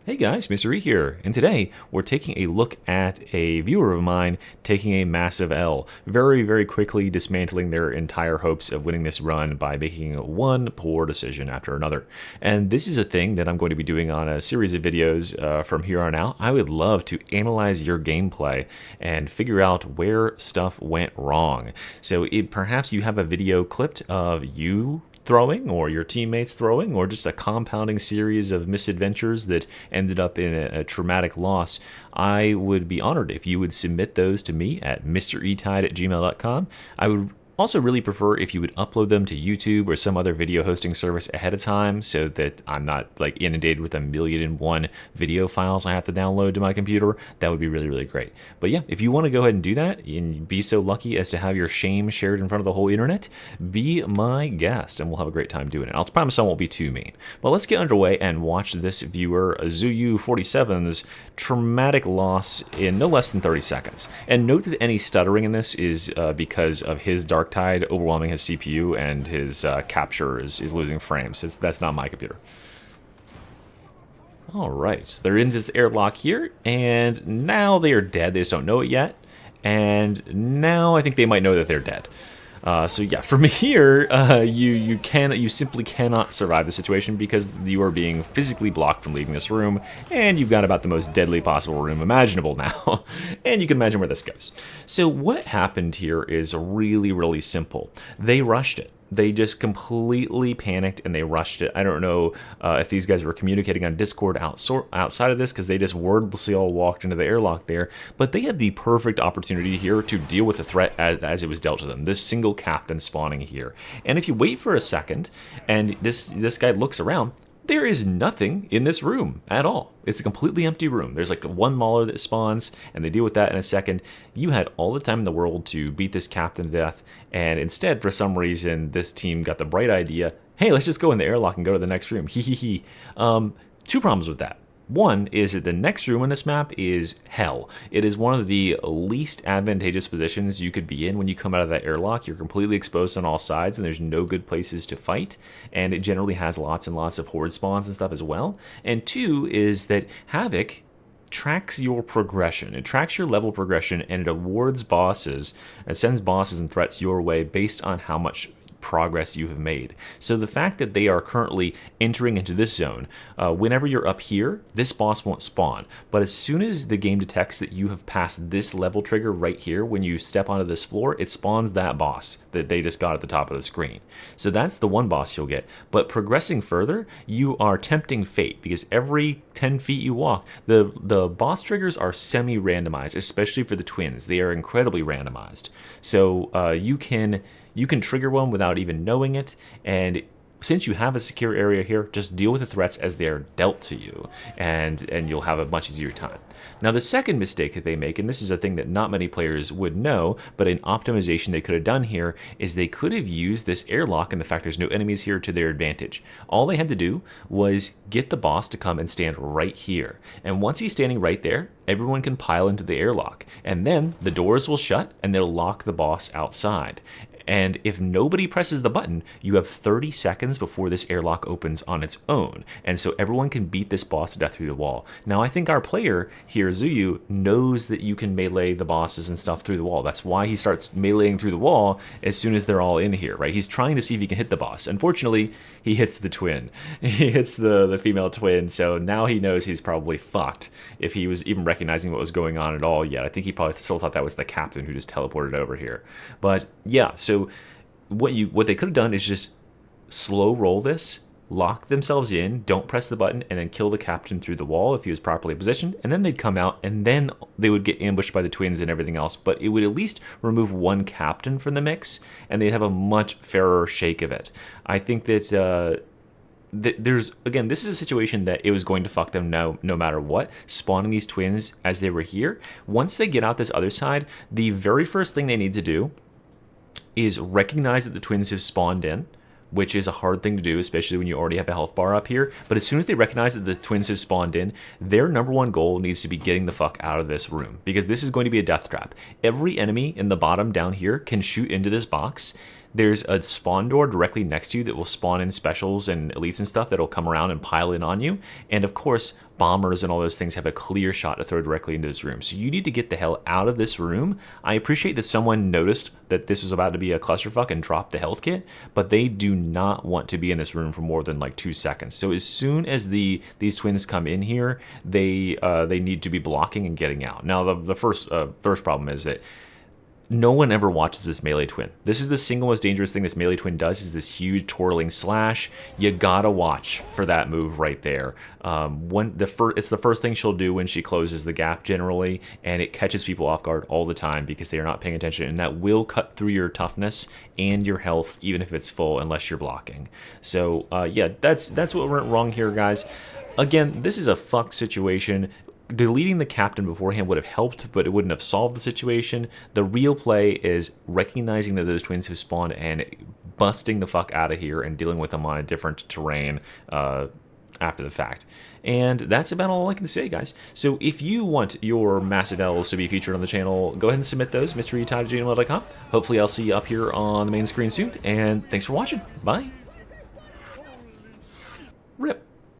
Hey guys, Mr. E here, and today we're taking a look at a viewer of mine taking a massive L, very quickly dismantling their entire hopes of winning this run by making one poor decision after another. And this is a thing that I'm going to be doing on a series of videos from here on out. I would love to analyze your gameplay and figure out where stuff went wrong. So perhaps you have a video clipped of you throwing or your teammates throwing or just a compounding series of misadventures that ended up in a traumatic loss. I would be honored if you would submit those to me at misteretide@gmail.com. I would also really prefer if you would upload them to YouTube or some other video hosting service ahead of time so that I'm not like inundated with 1,000,001 video files I have to download to my computer. That would be really great. But yeah, if you want to go ahead and do that and be so lucky as to have your shame shared in front of the whole internet, be my guest and we'll have a great time doing it. I'll promise I won't be too mean. But let's get underway and watch this viewer, Zuyu47's traumatic loss in no less than 30 seconds. And note that any stuttering in this is because of his Darktide overwhelming his CPU and his capture is losing frames. That's not my computer. Alright, they're in this airlock here, and now they are dead. They just don't know it yet. And now I think they might know that they're dead. So yeah, from here, you simply cannot survive the situation because you are being physically blocked from leaving this room, and you've got about the most deadly possible room imaginable now, and you can imagine where this goes. So what happened here is really simple. They rushed it. They just completely panicked and they rushed it. I don't know if these guys were communicating on Discord outside of this because they just wordlessly all walked into the airlock there. But they had the perfect opportunity here to deal with the threat as it was dealt to them. This single captain spawning here. And if you wait for a second and this guy looks around, there is nothing in this room at all. It's a completely empty room. There's like one mauler that spawns, and they deal with that in a second. You had all the time in the world to beat this captain to death, and instead, for some reason, this team got the bright idea, hey, let's just go in the airlock and go to the next room. Two problems with that. One is that the next room on this map is hell. It is one of the least advantageous positions you could be in when you come out of that airlock. You're completely exposed on all sides and there's no good places to fight. And it generally has lots and lots of horde spawns and stuff as well. And two is that Havoc tracks your progression. It tracks your level progression and it awards bosses, it sends bosses and threats your way based on how much progress you have made. So the fact that they are currently entering into this zone, whenever you're up here, this boss won't spawn. But as soon as the game detects that you have passed this level trigger right here, when you step onto this floor, it spawns that boss that they just got at the top of the screen. So that's the one boss you'll get. But progressing further, you are tempting fate because every 10 feet you walk, the boss triggers are semi-randomized, especially for the twins. They are incredibly randomized. So you can trigger one without even knowing it, and since you have a secure area here, just deal with the threats as they are dealt to you, and you'll have a much easier time. Now, the second mistake that they make, and this is a thing that not many players would know, but an optimization they could have done here, is they could have used this airlock and the fact there's no enemies here to their advantage. All they had to do was get the boss to come and stand right here. And once he's standing right there, everyone can pile into the airlock. And then the doors will shut and they'll lock the boss outside. And if nobody presses the button, you have 30 seconds before this airlock opens on its own. And so everyone can beat this boss to death through the wall. Now, I think our player here, Zuyu, knows that you can melee the bosses and stuff through the wall. That's why he starts meleeing through the wall as soon as they're all in here, right? He's trying to see if he can hit the boss. Unfortunately, he hits the twin. He hits the female twin, so now he knows he's probably fucked if he was even recognizing what was going on at all yet. I think he probably still thought that was the captain who just teleported over here. But yeah, so what they could have done is just slow roll this, lock themselves in, don't press the button, and then kill the captain through the wall if he was properly positioned, and then they'd come out, and then they would get ambushed by the twins and everything else, but it would at least remove one captain from the mix, and they'd have a much fairer shake of it. I think that again, this is a situation that it was going to fuck them no matter what, spawning these twins as they were here. Once they get out this other side, the very first thing they need to do is recognize that the twins have spawned in, which is a hard thing to do, especially when you already have a health bar up here. But as soon as they recognize that the twins have spawned in, their number one goal needs to be getting the fuck out of this room, because this is going to be a death trap. Every enemy in the bottom down here can shoot into this box. there's a spawn door directly next to you that will spawn in specials and elites and stuff that'll come around and pile in on you. And of course, bombers and all those things have a clear shot to throw directly into this room. So you need to get the hell out of this room. I appreciate that someone noticed that this was about to be a clusterfuck and dropped the health kit, but they do not want to be in this room for more than like 2 seconds. So as soon as these twins come in here, they need to be blocking and getting out. Now the first problem is that no one ever watches this melee twin. This is the single most dangerous thing this melee twin does, is this huge twirling slash. You gotta watch for that move right there. It's the first thing she'll do when she closes the gap generally, and it catches people off guard all the time because they are not paying attention, and that will cut through your toughness and your health even if it's full unless you're blocking. So yeah, that's what went wrong here, guys. Again, this is a fuck situation. Deleting the captain beforehand would have helped, but it wouldn't have solved the situation. The real play is recognizing that those twins have spawned and busting the fuck out of here and dealing with them on a different terrain after the fact. And that's about all I can say, guys. So if you want your massive L's to be featured on the channel, go ahead and submit those, misteretide@gmail.com. Hopefully I'll see you up here on the main screen soon, and thanks for watching. Bye. Rip.